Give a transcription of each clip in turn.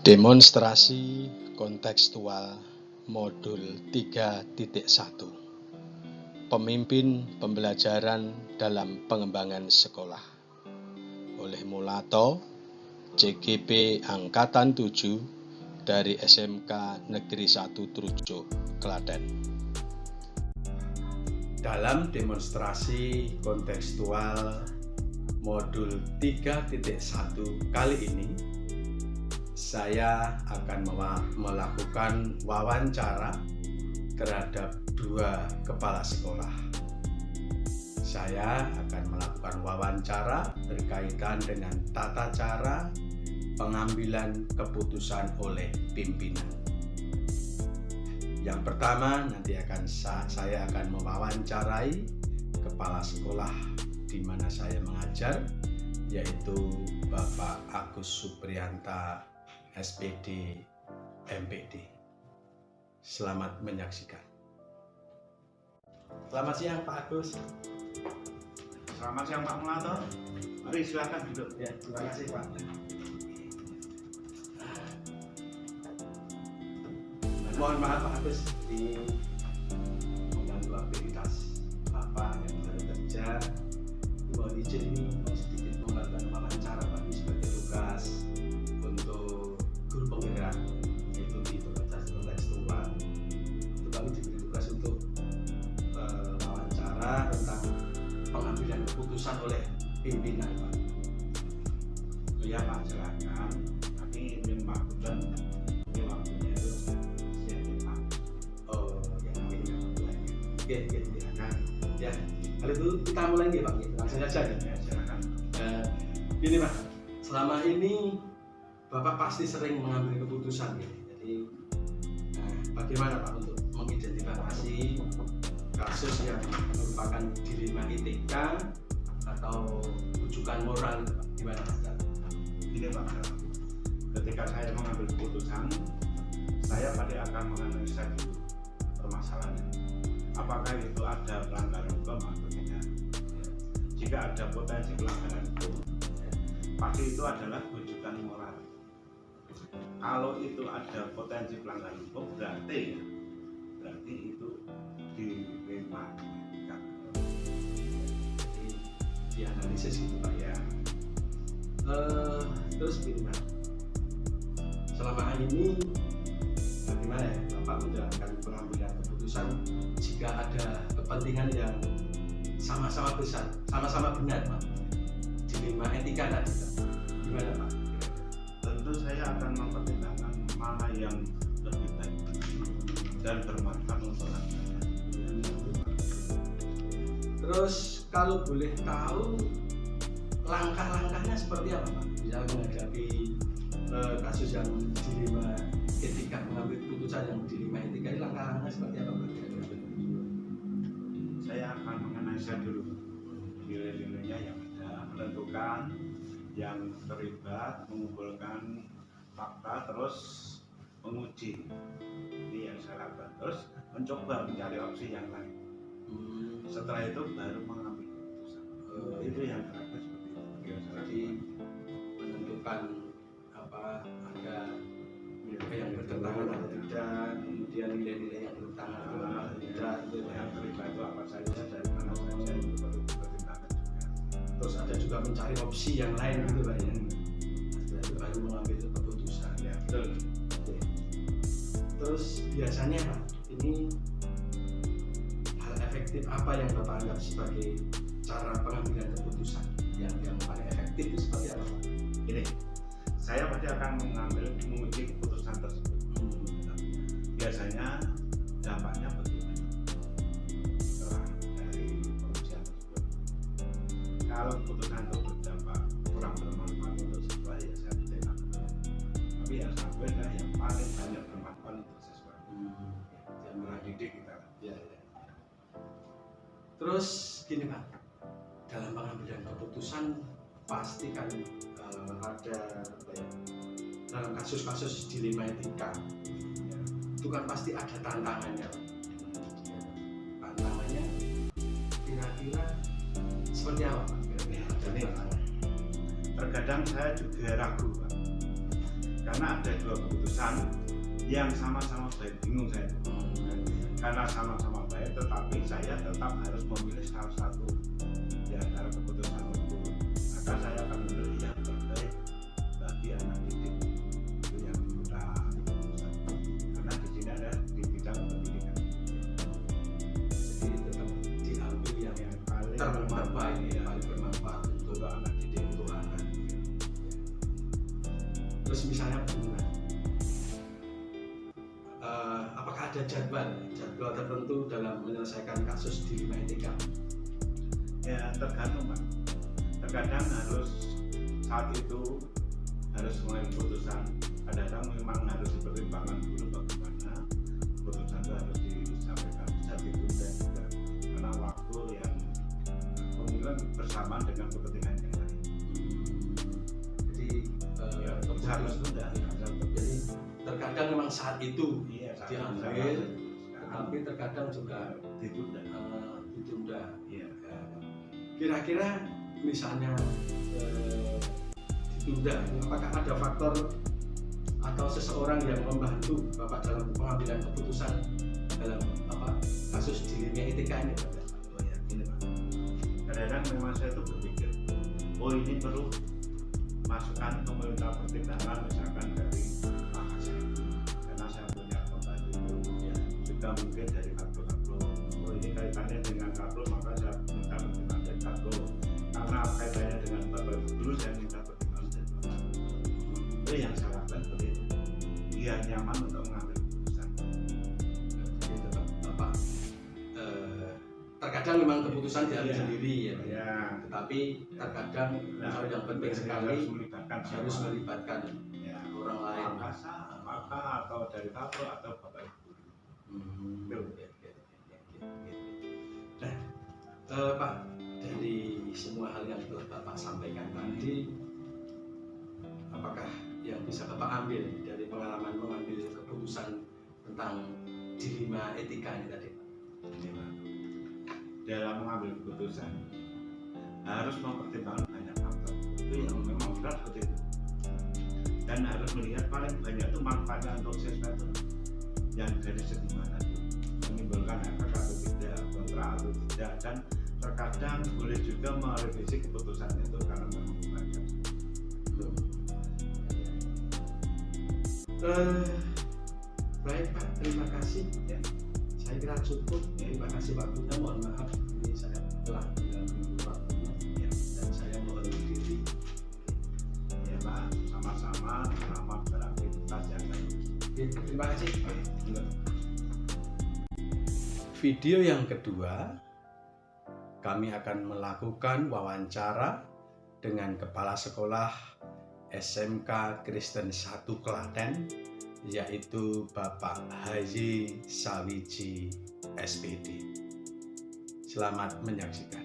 Demonstrasi kontekstual modul 3.1 Pemimpin pembelajaran dalam pengembangan sekolah oleh Mulato, CGP Angkatan 7 dari SMK Negeri 1 Trujo, Klaten. Dalam demonstrasi kontekstual modul 3.1 kali ini, saya akan melakukan wawancara terhadap dua kepala sekolah. Saya akan melakukan wawancara berkaitan dengan tata cara pengambilan keputusan oleh pimpinan. Yang pertama, nanti saya akan mewawancarai kepala sekolah di mana saya mengajar, yaitu Bapak Agus Supriyanta, SPD, MPD. Selamat menyaksikan. Selamat siang Pak Agus. Selamat siang Pak Mulato. Mari silakan duduk. Ya, terima kasih Pak. Mohon maaf Pak Agus, ini mengganggu aktivitas Bapak yang baru kerja. Mohon izin ini sedikit membantu wawancara Pak, ini sebagai tugas untuk guru penggerak, yaitu di Fakultas Kontekstual. Itu kami diberi tugas untuk wawancara tentang pengambilan keputusan oleh pimpinan Pak. Oh ya Pak, silakan. Tapi ingin Pak Budan, ini waktunya itu siapin Pak. Oh, ya ini waktunya. Oke, silakan. Ya, kalau itu kita mulai nih Pak, langsung saja ya. Silakan. Gini Pak, selama ini Bapak pasti sering mengambil keputusan ya. Jadi bagaimana Pak untuk mengidentifikasi kasus yang merupakan dilema etika atau rujukan moral itu Pak? Gimana Pak? Ini Pak, ketika saya mengambil keputusan, saya pasti akan menganalisa dulu permasalahannya. Apakah itu ada pelanggaran hukum atau tidak? Jika ada potensi pelanggaran hukum, pasti itu adalah rujukan moral. Kalau itu ada potensi pelanggaran hukum, berarti itu dilema etika. Jadi dianalisis itu Pak ya. Terus gimana? Selama ini bagaimana ya Bapak menjalankan pengambilan keputusan jika ada kepentingan yang sama-sama besar, sama-sama benar Pak? Dilema etika tadi Pak. Gimana Pak? Tentu saya akan mempertimbangkan mana yang lebih baik dan bermanfaat untuk rakyat. Terus kalau boleh tahu langkah-langkahnya seperti apa Pak? Bisa menghadapi kasus yang dilema etika, mengambil keputusan yang dilema etika, ini langkah-langkahnya seperti apa Pak? Saya akan menganalisa dulu nilai-nilainya yang ada, menentukan yang terlibat, mengumpulkan fakta, terus menguji. Ini yang saya lakukan, terus mencoba mencari opsi yang lain. Setelah itu baru mengambil keputusan. Itu yang terakhir seperti itu. Jadi menentukan apa ada nilai yang bertentangan atau tidak, kemudian nilai-nilai yang bertentangan atau tidak, itu yang terlibat itu apa saja dan mana saja itu perlu dipertimbangkan juga. Terus ada juga mencari opsi yang lain gitu Pak ya. Setelah itu baru mengambil keputusan. Ya betul. Oke. Terus biasanya Pak, ini hal efektif apa yang Bapak anggap sebagai cara pengambilan keputusan yang paling efektif itu seperti apa Pak? Ini saya pasti akan menguji keputusan tersebut. Biasanya dampaknya bagaimana setelah dari pengujian tersebut. Kalau keputusan itu berdampak kurang bermanfaat untuk siswa, ya saya tidak. Tapi yang sampai lah yang paling banyak bermanfaat untuk siswa. Yang mendidik kita. Ya. Terus gini Pak, dalam pengambilan keputusan pasti kan ada dalam kasus-kasus dilema etika ya, itu kan pasti ada tantangannya Pak. Tantangannya kira-kira seperti apa Pak? Terkadang saya juga ragu Pak. karena ada dua keputusan yang sama-sama baik. Bingung saya karena sama-sama baik, tetapi saya tetap harus memilih salah satu di antara keputusan itu. Maka saya akan memilih yang terbaik bagi anak didik, itu yang kita keputusan. Karena di sini ada di bidang pendidikan, Jadi tetap diambil yang yang paling terbaik, paling bermanfaat untuk anak didik, untuk anak. Terus misalnya bagaimana? Apakah ada jadwal tertentu dalam menyelesaikan kasus dilema etika? Ya tergantung Pak. Terkadang harus saat itu harus mulai keputusan. Kadang-kadang memang harus dipertimbangkan dulu bagaimana keputusan itu harus disampaikan, bisa ditunda juga karena waktu yang kemungkinan bersamaan dengan kepentingan yang lain. Jadi Ya, harus tunda. Jadi terkadang memang saat itu Iya, diambil, tetapi terkadang juga ditunda. ditunda. Iya. Kira-kira misalnya ditunda, apakah ada faktor atau seseorang yang membantu Bapak dalam pengambilan keputusan dalam kasus dilema etika ini, Pak? Oh ya, gini Pak. Kadang-kadang memang saya tuh berpikir, oh ini perlu masukan pemerintah pertimbangan misalkan dari kakak saya, karena saya punya pembantu itu ya, juga mungkin dari kablo. Oh ini kaitannya dengan kablo, maka saya minta pertimbangan dari kablo. Karena kaitannya dengan bapak dulu, saya minta pertimbangan dari bapak. Itu yang saya lakukan seperti itu. Dia nyaman untuk mengambil keputusan. Jadi tetap terkadang memang keputusan diambil Iya. sendiri ya, Pak. Ya, Tetapi terkadang hal yang penting sekali harus melibatkan harus siapa. melibatkan Ya, orang lain. maka atau dari kablo atau bapak ibu. Nah, Pak, dari semua hal yang telah Bapak sampaikan tadi, apakah yang bisa Bapak ambil dari pengalaman mengambil keputusan tentang dilema etika ini tadi? Ini, Pak. Dalam mengambil keputusan harus mempertimbangkan banyak faktor. Itu yang memang berat seperti itu. Dan harus melihat paling banyak itu manfaatnya untuk siswa itu yang dari segi mana itu menimbulkan efek atau tidak, kontra atau tidak, dan terkadang boleh juga merevisi keputusan itu karena memang banyak. Baik Pak, terima kasih. Ya. Saya kira cukup. Terima kasih waktunya. Mohon maaf ini saya telah mengganggu waktunya. Ya. Dan saya mohon diri. Ya Pak, sama-sama selamat beraktivitas yang baik. Terima kasih. Ya. Video yang kedua, kami akan melakukan wawancara dengan Kepala Sekolah SMK Kristen 1 Klaten, yaitu Bapak Haji Sawiji SPD. Selamat menyaksikan.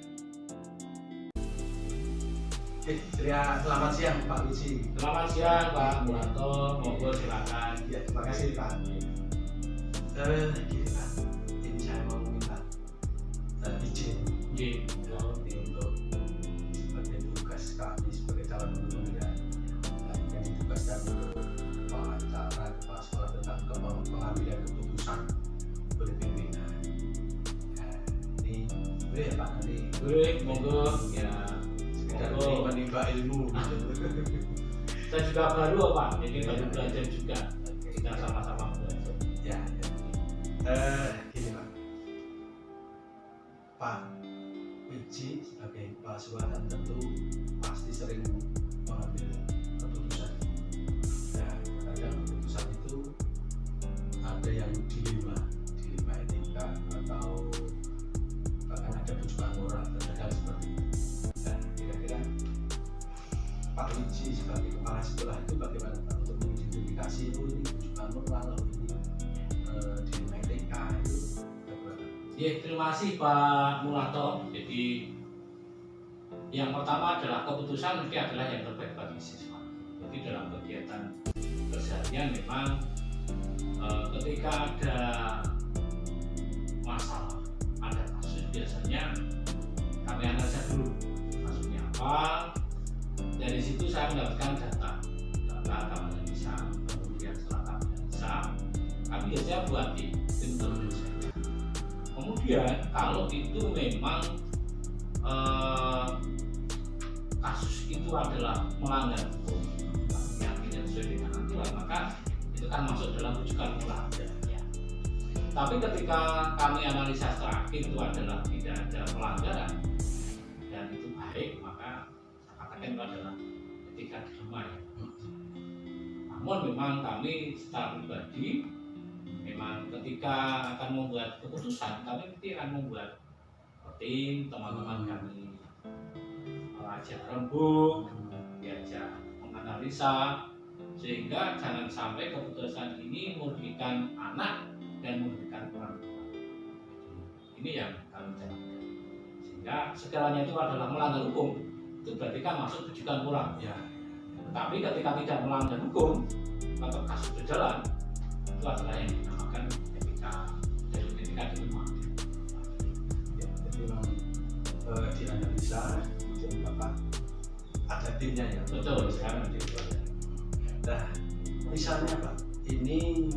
Selamat siang Pak Wiji. Selamat siang Pak Muranto, monggo silakan. Ya, terima kasih Pak. Gini Pak, ini saya mau minta izin untuk sebagai tugas kami sebagai calon guru ya, yang ditugaskan untuk wawancara kepala sekolah tentang pengambilan keputusan oleh pimpinan. Ini boleh ya Pak, nanti Boleh, monggo ya. sekedar Monggo. menimba ilmu. Saya juga baru Pak, jadi baru belajar juga. Kita sama-sama belajar. Ya, gini Pak. Pak Wiji sebagai kepala sekolah kan tentu pasti sering mengambil keputusan. Nah, kadang keputusan itu ada yang dilema etika atau bahkan ada bujukan moral terkadang seperti itu. Dan kira-kira Pak Wiji sebagai kepala sekolah itu bagaimana Pak untuk mengidentifikasi ini bujukan moral, ini dilema etika itu bagaimana? Ya, terima kasih Pak Muranto. Jadi yang pertama adalah keputusan mesti adalah yang terbaik bagi siswa. Jadi dalam kegiatan keseharian memang ketika ada masalah, ada kasus, biasanya kami analisa dulu kasusnya apa. Dari situ saya mendapatkan data kami bisa kami biasanya buat tim tertulis. Kemudian kalau itu memang kasus itu adalah melanggar hukum yang tidak sesuai dengan aturan, maka itu kan masuk dalam rujukan mula. Ya. Tapi ketika kami analisa terakhir itu adalah tidak ada pelanggaran dan itu baik, maka katakan itu adalah etika dilema ya. Namun memang kami secara pribadi memang ketika akan membuat keputusan, kami nanti akan membuat tim teman-teman kami mengajak rembuk, diajak menganalisa, sehingga jangan sampai keputusan ini merugikan anak dan merugikan orang tua. Ini yang kami jalankan. Sehingga segalanya itu adalah melanggar hukum, itu berarti kan masuk rujukan kurang. Ya. Tapi ketika tidak melanggar hukum, atau kasus berjalan, itu adalah yang dinamakan etika dilema. Ya, jadi memang dianalisa, kemudian Bapak ada timnya ya. Betul, sekarang Nah, misalnya Pak, ini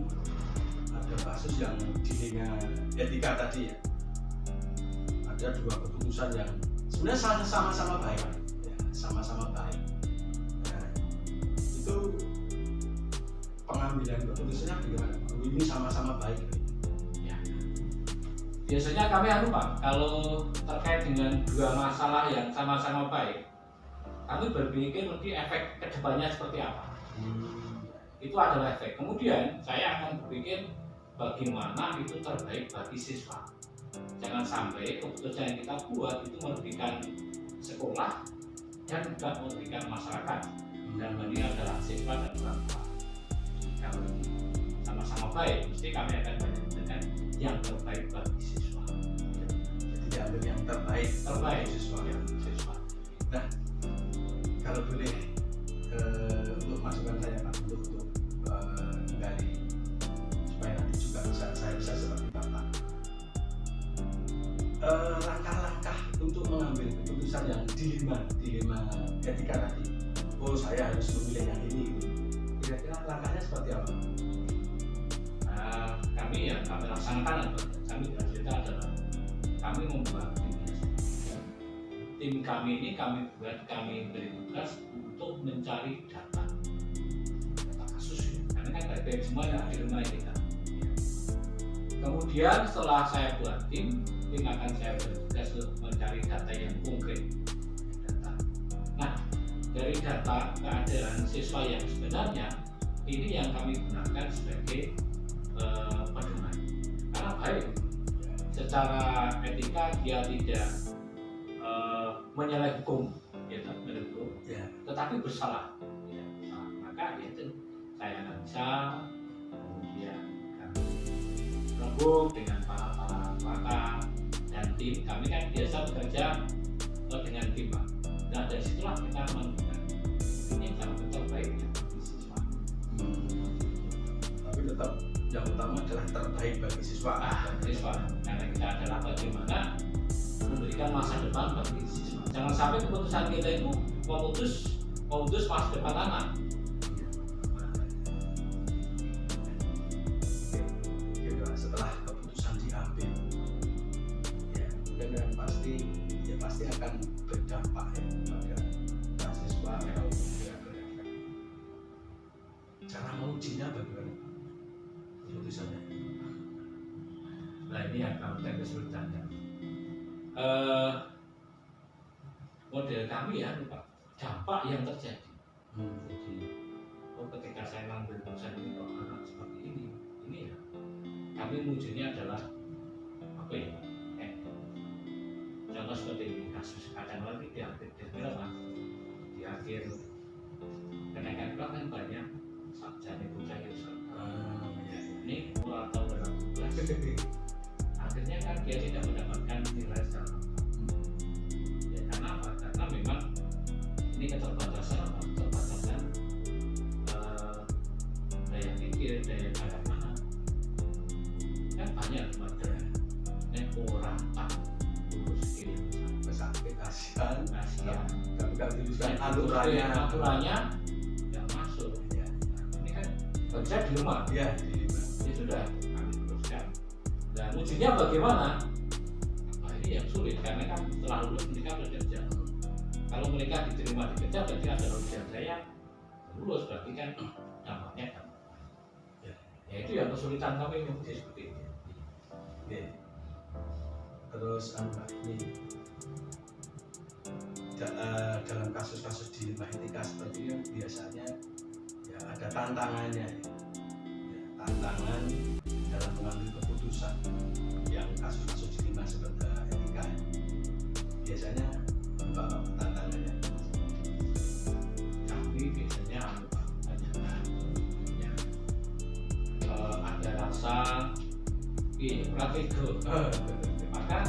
ada kasus yang dilema etika tadi ya. Ada dua keputusan yang sebenarnya sama-sama baik, ya, sama-sama baik. Nah, itu pengambilan keputusannya bagaimana? Ini sama-sama baik. ya. Biasanya kami Pak, kalau terkait dengan dua masalah yang sama-sama baik, kami berpikir nanti efek kedepannya seperti apa. Itu adalah efek. Kemudian saya akan berpikir bagaimana itu terbaik bagi siswa. Jangan sampai keputusan yang kita buat itu merugikan sekolah dan juga merugikan masyarakat. Dan ini adalah siswa dan orang tua. Kalau sama-sama baik, mesti kami akan menentukan yang terbaik bagi siswa. Jadi diambil yang terbaik Siswa. Nah, kalau boleh untuk masukan saya Pak, untuk menggali supaya nanti juga saya bisa seperti Bapak. Langkah-langkah untuk mengambil keputusan yang dilema etika tadi. Oh, saya harus memilih yang ini. Kira-kira langkahnya seperti apa? Kami laksanakan, kami bercerita adalah kami membuat tim kami ini kami beri tugas untuk mencari data kasus, karena kan dari semua yang di rumah kita. Kemudian setelah saya buat tim akan saya beri tugas untuk mencari data yang konkret. Nah, dari data keadaan siswa yang sebenarnya ini yang kami gunakan sebagai pedoman. Karena baik secara etika dia tidak menyalahi hukum, tetapi bersalah. Maka itu saya analisa, kemudian kami rembuk dengan para pakar dan tim. Kami kan biasa bekerja dengan tim, Pak. Nah, dari situlah kita menentukan ini yang terbaik bagi siswa. Tapi tetap yang utama adalah terbaik bagi siswa. Karena kita adalah bagaimana memberikan masa depan bagi siswa. Jangan sampai keputusan kita itu memutus masa depan anak. Setelah keputusan diambil, ya kemudian pasti akan berdampak ya pada siswa atau berefek. Cara mengujinya bagaimana keputusannya? Nah, ini yang kami kesulitannya. Model kami ya, Pak, dampak yang terjadi. Jadi, ketika saya mengambil keputusan ini kok anak seperti ini ya, kami mengujinya adalah apa ya? Contoh seperti ini, kasus kadang lagi di akhir di akhir kenaikan kelas kan banyak sarjana bocah ini mulai tahun 2012 akhirnya kan dia tidak mendapatkan nilai secara ya, karena apa? Karena memang ini keterbatasan daya pikir, daya bagaimana kan banyak materi orang tak lulus ini Pesantren kasihan, tapi kalau tuliskan aturannya nggak masuk ya. Ini kan kerja di rumah ya itu sudah kami teruskan. Dan ujinya bagaimana? Nah ini yang sulit karena kan setelah lulus mereka bekerja. Kalau mereka diterima di kerja berarti ada ujian saya lulus, berarti kan dampaknya kan. Ya itu yang kesulitan kami menguji seperti itu. Oke. Terus ini dalam kasus-kasus dilema etika seperti ini biasanya ya ada tantangannya ya. Tantangan dalam mengambil keputusan yang kasus-kasus dilema seperti etika ini. Biasanya apa tantangannya? Kami biasanya ada rasa pratego. Maka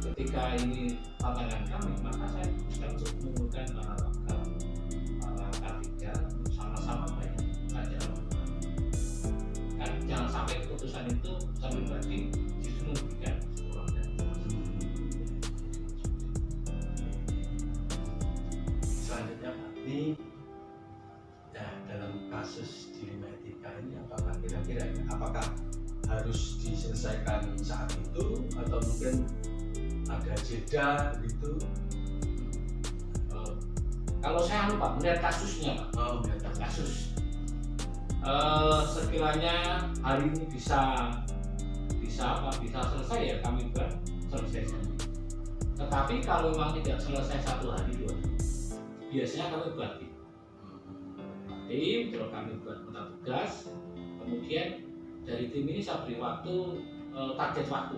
ketika ini tantangan kami, maka saya untuk mengumpulkan para ketiga sama-sama baik saja. Kan jangan sampai keputusan itu sampai berarti justru merugikan sekolah dan selanjutnya Pak, ini ya dalam kasus dilema etika ini apakah kira-kira apakah harus diselesaikan saat itu atau mungkin ada jeda gitu? Kalau saya lupa melihat kasusnya Pak. Melihat Kasus sekiranya hari ini bisa selesai ya kami buat selesai saja. Tetapi kalau memang tidak selesai 1 hari 2 hari, biasanya kami buat tim, terus kami buat peta tugas, kemudian dari tim ini saya beri waktu target waktu.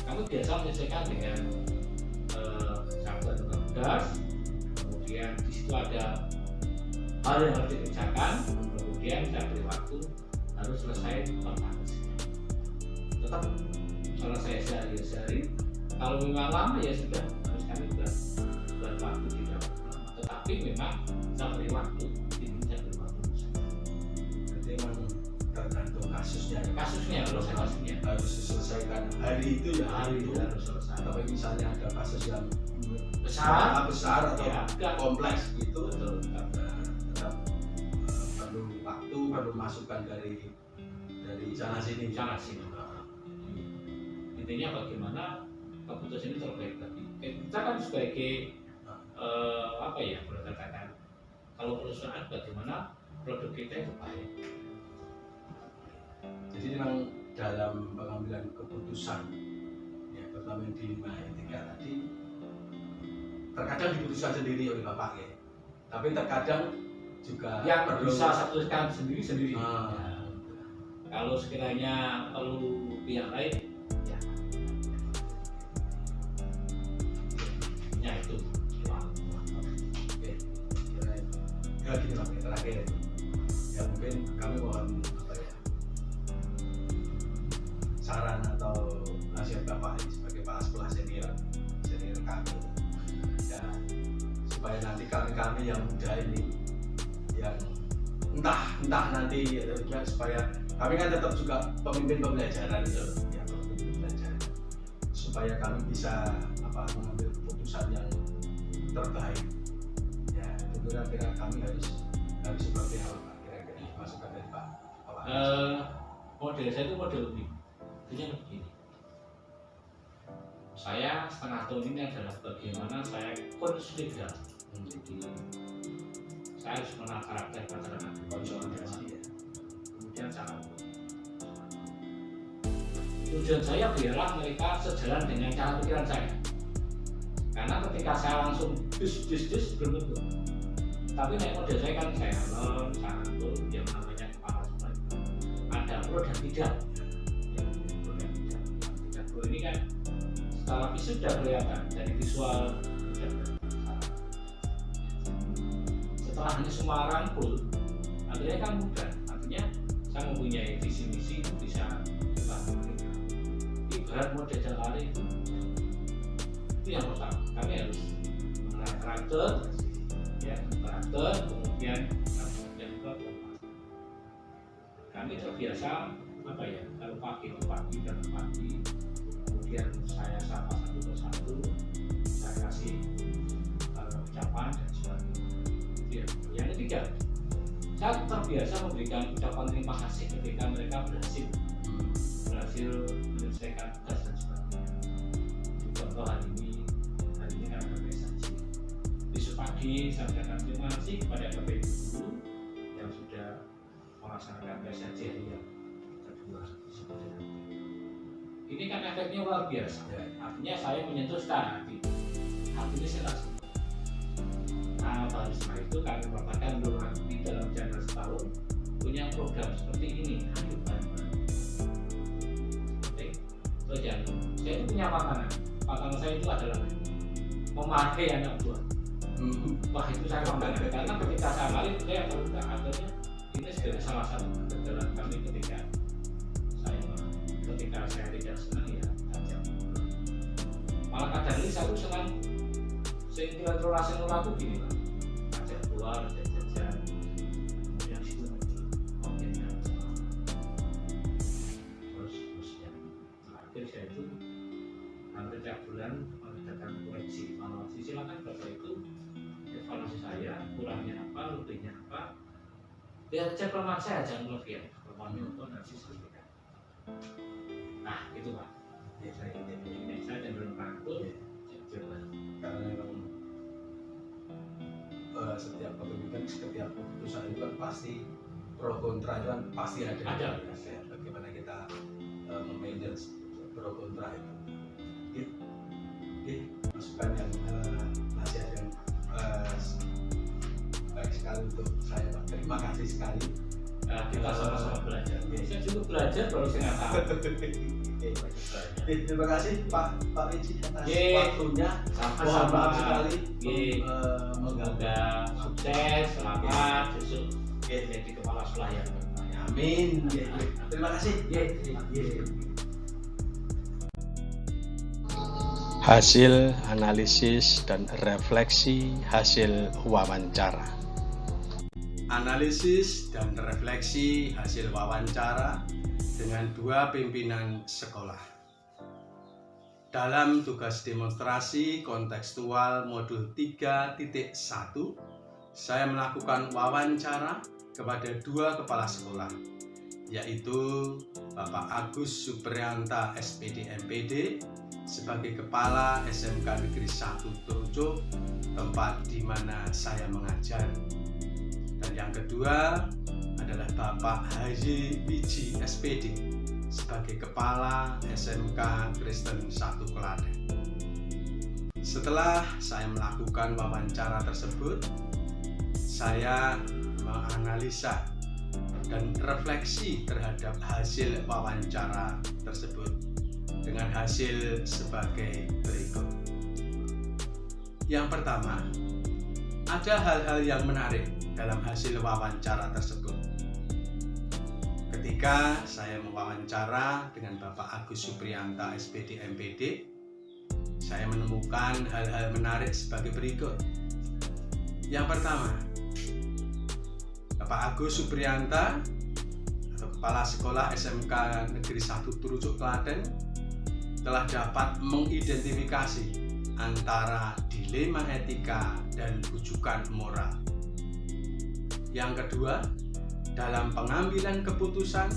Kami biasa menyelesaikan dengan saya buat peta tugas, kemudian di situ ada hal yang harus dikerjakan, kemudian saya beri waktu harus selesai per kasusnya. Tetap selesai sehari. Kalau memang lama ya sudah harus kami buat waktu tidak lama. Tetapi memang saya beri waktu, ini saya beri waktu. Jadi memang tergantung kasusnya. Kasusnya Harus diselesaikan hari itu ya hari itu harus selesai. Tapi misalnya ada kasus yang Besar atau ya, kompleks gitu, betul. tetap perlu waktu, perlu masukan dari sana sini. Intinya bagaimana keputusan ini terbaik tadi. Kita kan sebagai apa ya, boleh katakan kalau perusahaan bagaimana produk kita itu baik. Jadi memang dalam pengambilan keputusan ya pertama yang dilema etika tadi terkadang diputuskan sendiri oleh Bapak ya, tapi terkadang juga yang perlu bisa satukan sendiri. Ah. Ya. Kalau sekiranya perlu pihak lain, ya. Ya itu. Oke, ya gini Pak, terakhir ya mungkin kami mohon apa ya saran atau nasihat Bapak ini sebagai kepala sekolah senior kami ya, supaya nanti kami yang muda ini yang entah nanti ya, supaya kami kan tetap juga pemimpin pembelajaran itu ya, pemimpin pembelajaran supaya kami bisa mengambil keputusan yang terbaik ya, itu kira-kira kami harus seperti apa Pak, kira-kira masukan dari Pak? Model saya itu model ini, artinya begini. Saya setengah tahun ini adalah bagaimana saya konsolider. Jadi saya harus mengenal karakter masyarakat, konsolidasi ya. Kemudian saya tujuan saya biarlah mereka sejalan dengan cara pikiran saya. Karena ketika saya langsung dus belum tentu. Tapi naik model saya kan saya atur yang namanya kepala sekolah. Ada pro dan tidak. Pro dan tidak. Pro ini kan secara fisik sudah kelihatan dari visual sudah kelihatan. Setelah hanya semua rangkul, akhirnya kan mudah. Artinya saya mempunyai visi misi bisa dilakukan. Ibarat model jalan itu yang pertama. Kami harus mengenal karakter, kemudian yang kedua kami terbiasa kalau pagi dan pagi, kemudian saya sapa satu persatu, saya kasih ucapan dan sebagainya. Yang ketiga saya terbiasa memberikan ucapan terima kasih ketika mereka berhasil menyelesaikan tugas dan sebagainya. Contoh hari ini kan ada prestasi. Besok pagi saya ucapkan terima kasih kepada Bapak Ibu guru yang sudah melaksanakan prestasi hari yang kedua. Ini kan efeknya luar biasa. Artinya saya menyentuh secara hati. Hati ini saya langsung. Nah, baru setelah itu kami mengatakan Nur Hati dalam jangka setahun punya program seperti ini. Ayo bareng-bareng. Terus ya, saya itu punya makanan. Makanan saya itu adalah memakai anak buah. Wah, itu saya banggakan karena ketika saya balik saya terbuka akhirnya ini sebagai salah satu kegagalan kami ketika saya tidak senang ya ajak. Malah kadang ini saya senang saya relasi aku gini lah, ajak keluar, ajak jajan, kemudian itu objeknya terusnya terakhir saya itu hampir tiap bulan mengadakan koreksi evaluasi. Silakan Bapak itu evaluasi saya, kurangnya apa, lebihnya apa, biar cek kelemahan saya, jangan kelebihan, kelemahannya untuk nanti sertifikat. Nah itu Pak, ya, saya cenderung rangkul, karena memang setiap kepemimpinan, setiap keputusan itu kan pasti pro kontra itu kan pasti ada. Bagaimana kita memanage pro kontra itu. Masukan yang nasihat yang baik sekali untuk saya Pak. Terima kasih sekali. Kita sama-sama belajar. Saya juga belajar baru saya nggak tahu. Terima kasih Pak Ricci atas waktunya. Sama-sama sekali. Semoga sukses, selamat, besok jadi kepala sekolah yang baik. Amin. Terima kasih. Hasil analisis dan refleksi hasil wawancara. Analisis dan refleksi hasil wawancara dengan dua pimpinan sekolah. Dalam tugas demonstrasi kontekstual modul 3.1, saya melakukan wawancara kepada dua kepala sekolah, yaitu Bapak Agus Suprianta SPD MPD sebagai Kepala SMK Negeri 1 Trucuk, tempat di mana saya mengajar. Dan yang kedua adalah Bapak Haji Wiji SPD sebagai Kepala SMK Kristen 1 Klaten. Setelah saya melakukan wawancara tersebut, saya menganalisa dan refleksi terhadap hasil wawancara tersebut dengan hasil sebagai berikut. Yang pertama, ada hal-hal yang menarik dalam hasil wawancara tersebut. Ketika saya mewawancara dengan Bapak Agus Suprianta SPD MPD, saya menemukan hal-hal menarik sebagai berikut. Yang pertama, Bapak Agus Suprianta atau Kepala Sekolah SMK Negeri 1 Trucuk Klaten telah dapat mengidentifikasi antara dilema etika dan rujukan moral. Yang kedua, dalam pengambilan keputusan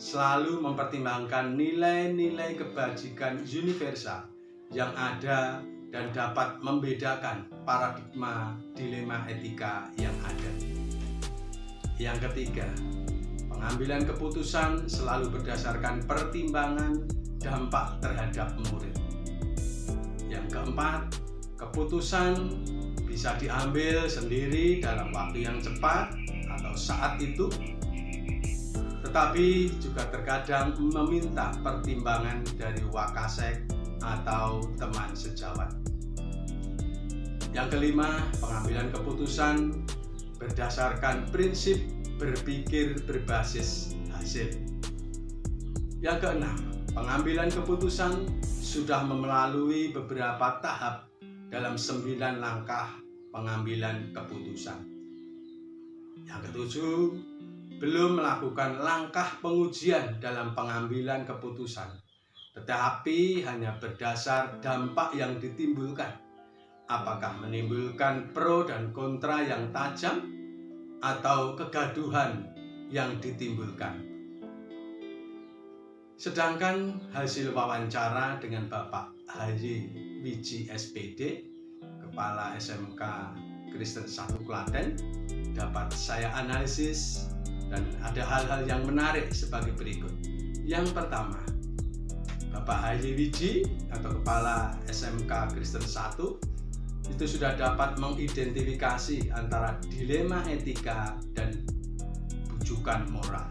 selalu mempertimbangkan nilai-nilai kebajikan universal yang ada dan dapat membedakan paradigma dilema etika yang ada. Yang ketiga, pengambilan keputusan selalu berdasarkan pertimbangan dampak terhadap murid. Yang keempat, keputusan bisa diambil sendiri dalam waktu yang cepat atau saat itu, tetapi juga terkadang meminta pertimbangan dari wakasek atau teman sejawat. Yang kelima, pengambilan keputusan berdasarkan prinsip berpikir berbasis hasil. Yang keenam, pengambilan keputusan sudah melalui beberapa tahap dalam 9 langkah pengambilan keputusan. Yang ketujuh, belum melakukan langkah pengujian dalam pengambilan keputusan, tetapi hanya berdasar dampak yang ditimbulkan. Apakah menimbulkan pro dan kontra yang tajam atau kegaduhan yang ditimbulkan. Sedangkan hasil wawancara dengan Bapak H.Y. Wiji SPD, Kepala SMK Kristen 1 Klaten, dapat saya analisis dan ada hal-hal yang menarik sebagai berikut. Yang pertama, Bapak H.Y. Wiji atau Kepala SMK Kristen 1 itu sudah dapat mengidentifikasi antara dilema etika dan bujukan moral.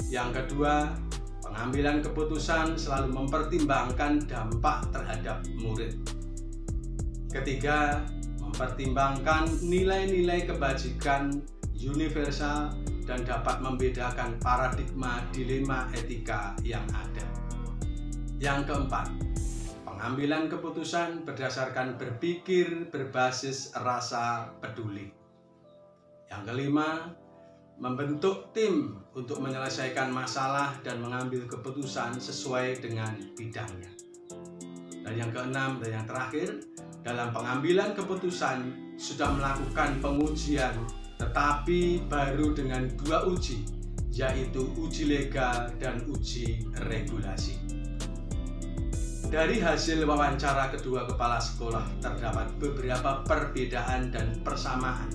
Yang kedua, pengambilan keputusan selalu mempertimbangkan dampak terhadap murid. Ketiga, mempertimbangkan nilai-nilai kebajikan universal dan dapat membedakan paradigma dilema etika yang ada. Yang keempat, pengambilan keputusan berdasarkan berpikir berbasis rasa peduli. Yang kelima, membentuk tim untuk menyelesaikan masalah dan mengambil keputusan sesuai dengan bidangnya. Dan yang keenam dan yang terakhir, dalam pengambilan keputusan sudah melakukan pengujian tetapi baru dengan 2 uji, yaitu uji legal dan uji regulasi. Dari hasil wawancara kedua kepala sekolah terdapat beberapa perbedaan dan persamaan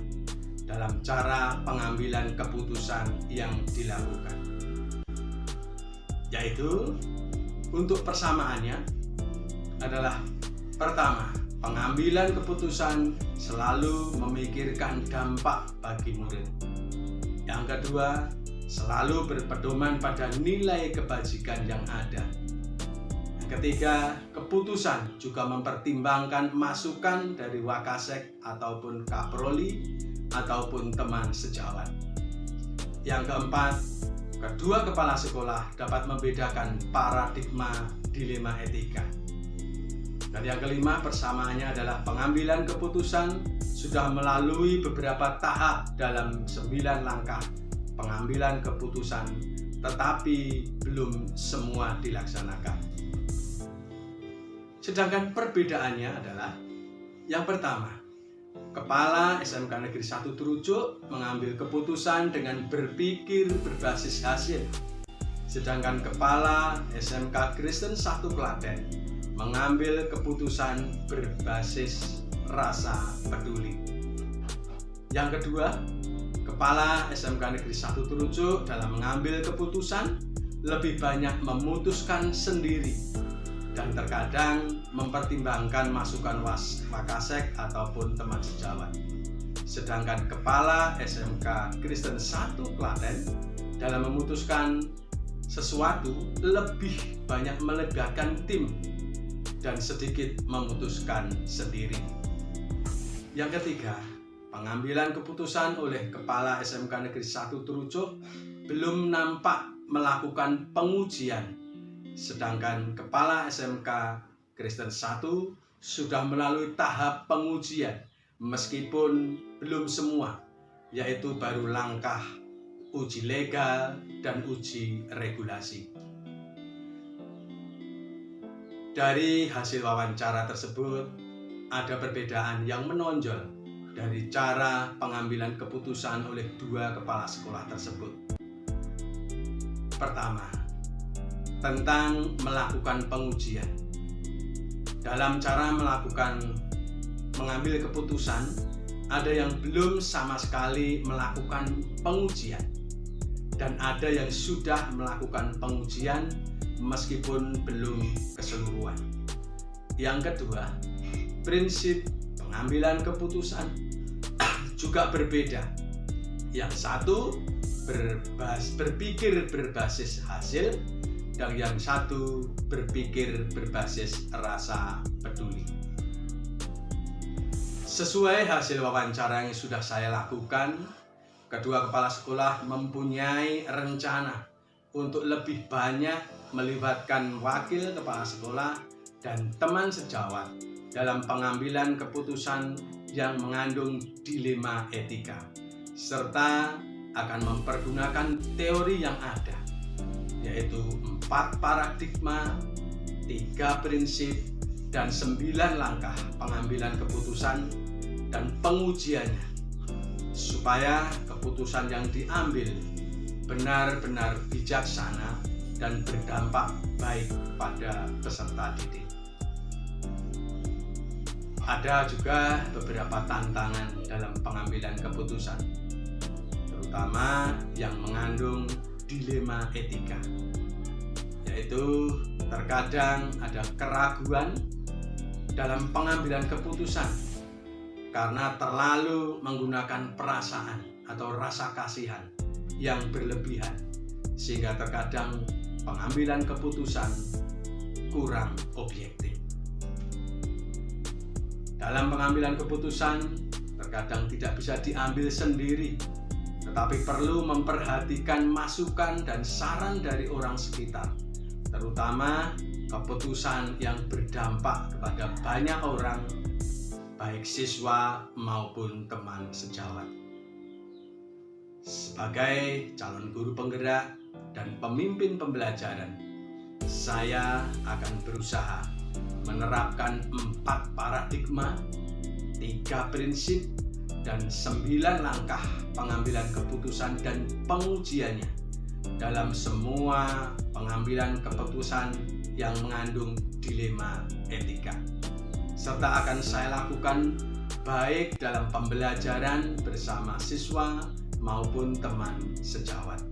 dalam cara pengambilan keputusan yang dilakukan. Yaitu, untuk persamaannya adalah pertama, pengambilan keputusan selalu memikirkan dampak bagi murid. Yang kedua, selalu berpedoman pada nilai kebajikan yang ada. Yang ketiga, keputusan juga mempertimbangkan masukan dari Wakasek ataupun Kaproli ataupun teman sejawat. Yang keempat, kedua kepala sekolah dapat membedakan paradigma dilema etika. Dan yang kelima, persamaannya adalah pengambilan keputusan sudah melalui beberapa tahap dalam 9 langkah pengambilan keputusan, tetapi belum semua dilaksanakan. Sedangkan perbedaannya adalah yang pertama, Kepala SMK Negeri 1 Trucuk mengambil keputusan dengan berpikir berbasis hasil, sedangkan Kepala SMK Kristen 1 Klaten mengambil keputusan berbasis rasa peduli. Yang kedua, Kepala SMK Negeri 1 Trucuk dalam mengambil keputusan lebih banyak memutuskan sendiri dan terkadang mempertimbangkan masukan Wakasek ataupun teman sejawat. Sedangkan Kepala SMK Kristen 1 Klaten dalam memutuskan sesuatu lebih banyak melibatkan tim dan sedikit memutuskan sendiri. Yang ketiga, pengambilan keputusan oleh Kepala SMK Negeri 1 Trucuk belum nampak melakukan pengujian, sedangkan Kepala SMK Kristen 1 sudah melalui tahap pengujian meskipun belum semua, yaitu baru langkah uji legal dan uji regulasi. Dari hasil wawancara tersebut, ada perbedaan yang menonjol dari cara pengambilan keputusan oleh 2 kepala sekolah tersebut. Pertama, tentang melakukan pengujian. Dalam cara mengambil keputusan, ada yang belum sama sekali melakukan pengujian dan ada yang sudah melakukan pengujian meskipun belum keseluruhan. Yang kedua, prinsip pengambilan keputusan juga berbeda. Yang satu berpikir berbasis hasil dan yang satu berpikir berbasis rasa peduli. Sesuai hasil wawancara yang sudah saya lakukan, kedua kepala sekolah mempunyai rencana untuk lebih banyak melibatkan wakil kepala sekolah dan teman sejawat dalam pengambilan keputusan yang mengandung dilema etika, serta akan mempergunakan teori yang ada, yaitu 4 paradigma, 3 prinsip, dan 9 langkah pengambilan keputusan dan pengujiannya, supaya keputusan yang diambil benar-benar bijaksana dan berdampak baik pada peserta didik. Ada juga beberapa tantangan dalam pengambilan keputusan, terutama yang mengandung dilema etika, yaitu terkadang ada keraguan dalam pengambilan keputusan karena terlalu menggunakan perasaan atau rasa kasihan yang berlebihan, sehingga terkadang pengambilan keputusan kurang objektif. Dalam pengambilan keputusan terkadang tidak bisa diambil sendiri, tetapi perlu memperhatikan masukan dan saran dari orang sekitar, terutama keputusan yang berdampak kepada banyak orang, baik siswa maupun teman sejawat. Sebagai calon guru penggerak dan pemimpin pembelajaran, saya akan berusaha menerapkan 4 paradigma, 3 prinsip, dan 9 langkah pengambilan keputusan dan pengujiannya dalam semua pengambilan keputusan yang mengandung dilema etika, serta akan saya lakukan baik dalam pembelajaran bersama siswa maupun teman sejawat.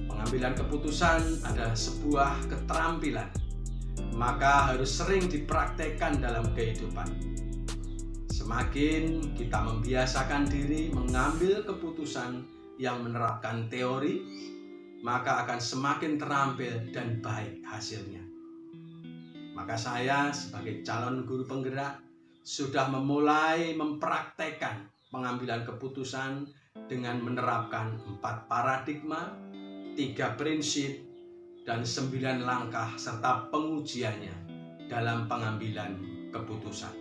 Pengambilan keputusan adalah sebuah keterampilan, maka harus sering dipraktekkan dalam kehidupan. Semakin kita membiasakan diri mengambil keputusan yang menerapkan teori, maka akan semakin terampil dan baik hasilnya. Maka saya sebagai calon guru penggerak sudah memulai mempraktekkan pengambilan keputusan dengan menerapkan 4 paradigma, 3 prinsip, dan 9 langkah serta pengujiannya dalam pengambilan keputusan.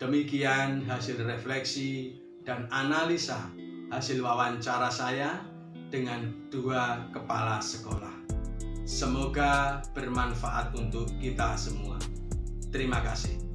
Demikian hasil refleksi dan analisa hasil wawancara saya dengan 2 kepala sekolah. Semoga bermanfaat untuk kita semua. Terima kasih.